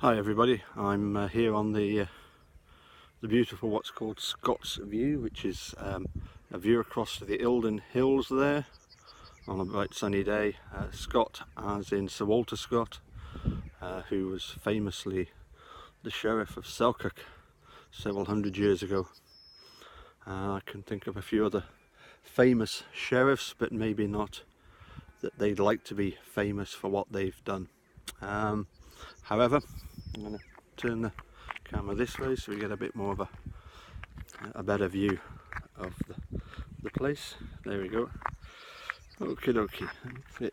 Hi everybody, I'm here on the beautiful what's called Scott's View, which is a view across to the Eildon Hills there on a bright sunny day. Scott as in Sir Walter Scott, who was famously the Sheriff of Selkirk several hundred years ago. I can think of a few other famous sheriffs, but maybe not that they'd like to be famous for what they've done. However, I'm going to turn the camera this way so we get a bit more of a better view of the place. There we go. Okie dokie.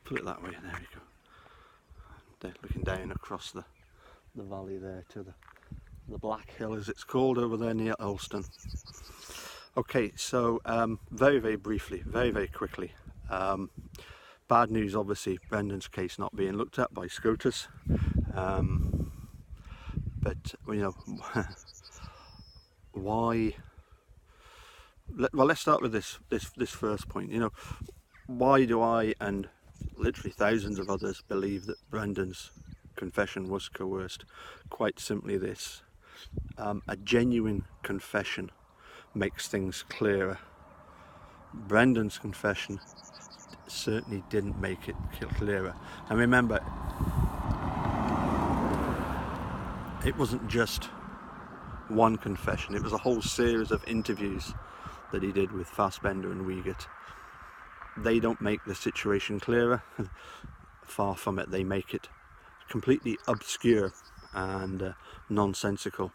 Put it that way. There we go. Looking down across the valley there to the Black Hill, as it's called, over there near Ulston. Okay, so very briefly, very quickly. Bad news, obviously, Brendan's case not being looked at by SCOTUS. But you know, why? Well, let's start with this first point. You know, why do I and literally thousands of others believe that Brendan's confession was coerced? Quite simply this: a genuine confession makes things clearer. Brendan's confession certainly didn't make it clearer. And remember, it wasn't just one confession, it was a whole series of interviews that he did with Fassbender and Wiegert. They don't make the situation clearer, far from it, they make it completely obscure and nonsensical.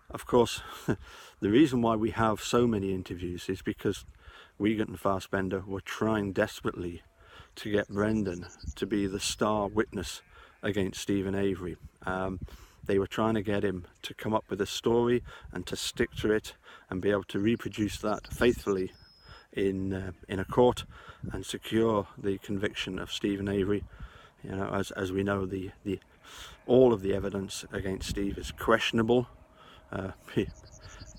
Of course, the reason why we have so many interviews is because Wiegert and Fassbender were trying desperately to get Brendan to be the star witness against Steven Avery. They were trying to get him to come up with a story and to stick to it and be able to reproduce that faithfully in a court and secure the conviction of Steven Avery. You know, as we know, all of the evidence against Steve is questionable,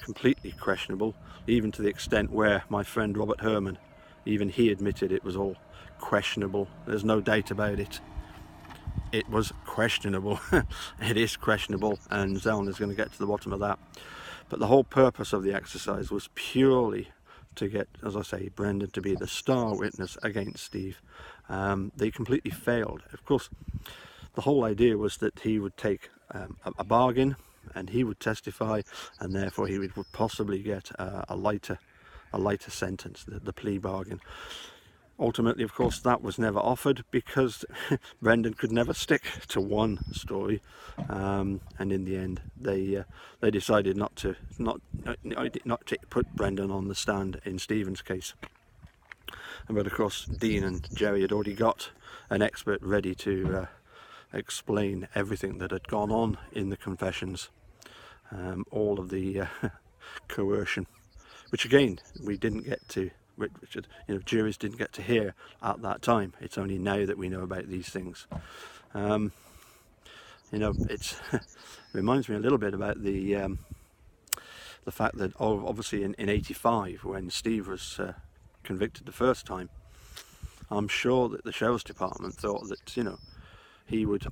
completely questionable, even to the extent where my friend Robert Herman, even he admitted it was all questionable. There's no doubt about it. It was questionable. It is questionable, and Zellner is going to get to the bottom of that. But the whole purpose of the exercise was purely to get, as I say, Brendan to be the star witness against Steve. They completely failed. Of course, the whole idea was that he would take a bargain and he would testify, and therefore he would possibly get a lighter sentence, the plea bargain. Ultimately, of course, that was never offered because Brendan could never stick to one story, and in the end, they decided not to put Brendan on the stand in Stephen's case. But of course, Dean and Jerry had already got an expert ready to explain everything that had gone on in the confessions, all of the coercion, which again we didn't get to. Which, juries didn't get to hear at that time. It's only now that we know about these things. It reminds me a little bit about the fact that obviously in '85, when Steve was convicted the first time, I'm sure that the Sheriff's Department thought that he would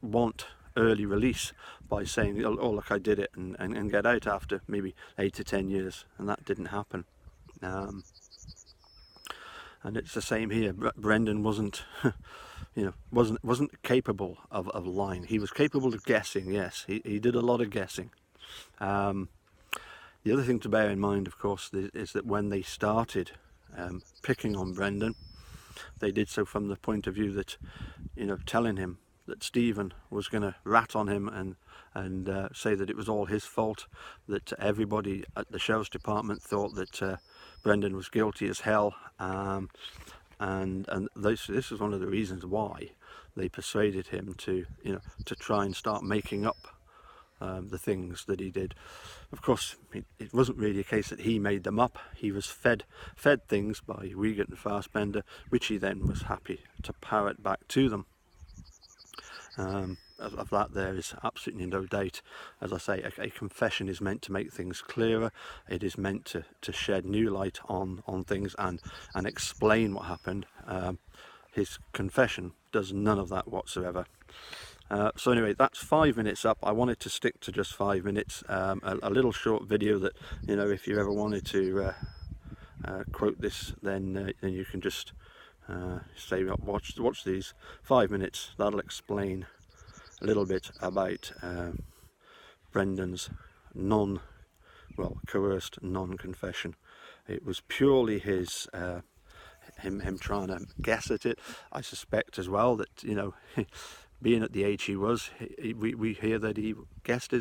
want early release by saying, oh look, I did it, and get out after maybe 8 to 10 years, and that didn't happen. And it's the same here. Brendan wasn't capable of lying. He was capable of guessing. Yes, he did a lot of guessing. The other thing to bear in mind, of course, is that when they started picking on Brendan, they did so from the point of view that, telling him that Stephen was going to rat on him and say that it was all his fault, that everybody at the Sheriff's Department thought that Brendan was guilty as hell, and this is one of the reasons why they persuaded him to try and start making up the things that he did. Of course, it wasn't really a case that he made them up. He was fed things by Wiegert and Fassbender, which he then was happy to parrot back to them. Of that there is absolutely no doubt. As I say, a confession is meant to make things clearer. It is meant to shed new light on things and explain what happened. His confession does none of that whatsoever. So anyway, that's 5 minutes up. I wanted to stick to just 5 minutes, a little short video that, you know, if you ever wanted to quote this, then you can just say watch these 5 minutes. That'll explain a little bit about Brendan's coerced non-confession. It was purely his him trying to guess at it. I suspect as well that, you know, being at the age he was, we hear that he guessed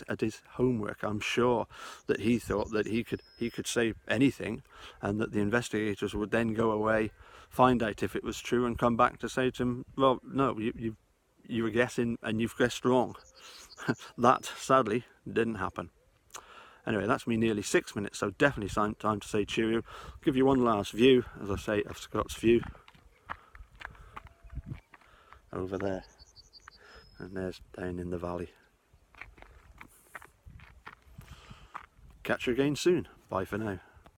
at his homework. I'm sure that he thought that he could say anything, and that the investigators would then go away, find out if it was true, and come back to say to him, well, no, you were guessing and you've guessed wrong. That sadly didn't happen. Anyway, that's me nearly 6 minutes, so definitely time to say cheerio. I'll give you one last view, as I say, of Scott's view over there, and there's down in the valley. Catch you again soon. Bye for now.